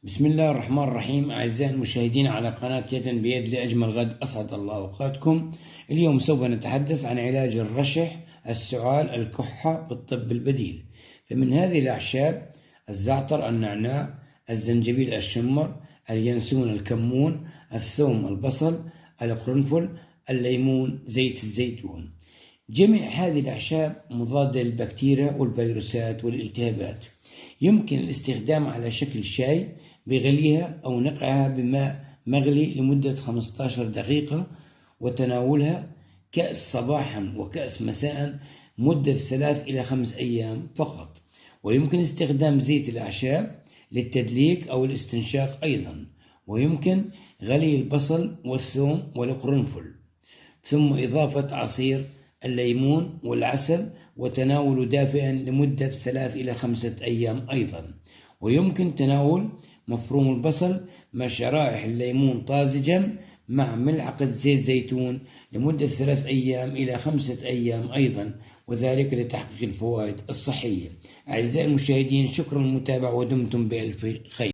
بسم الله الرحمن الرحيم. أعزائي المشاهدين على قناة يدا بيد لأجمل غد، أسعد الله أوقاتكم. اليوم سوف نتحدث عن علاج الرشح، السعال، الكحة بالطب البديل. فمن هذه الأعشاب: الزعتر، النعناع، الزنجبيل، الشمر، اليانسون، الكمون، الثوم، البصل، القرنفل، الليمون، زيت الزيتون. جميع هذه الأعشاب مضادة للبكتيريا والفيروسات والالتهابات. يمكن الاستخدام على شكل شاي بغليها أو نقعها بماء مغلي لمدة 15 دقيقة، وتناولها كأس صباحا وكأس مساء مدة 3 إلى 5 أيام فقط. ويمكن استخدام زيت الأعشاب للتدليك أو الاستنشاق أيضا. ويمكن غلي البصل والثوم والقرنفل، ثم إضافة عصير الليمون والعسل وتناوله دافئا لمدة 3 إلى 5 أيام أيضا. ويمكن تناول مفروم البصل مع شرائح الليمون طازجا مع ملعقة زيت زيتون لمدة 3 أيام إلى 5 أيام أيضا، وذلك لتحقيق الفوائد الصحية. أعزائي المشاهدين، شكرا للمتابعة ودمتم بألف خير.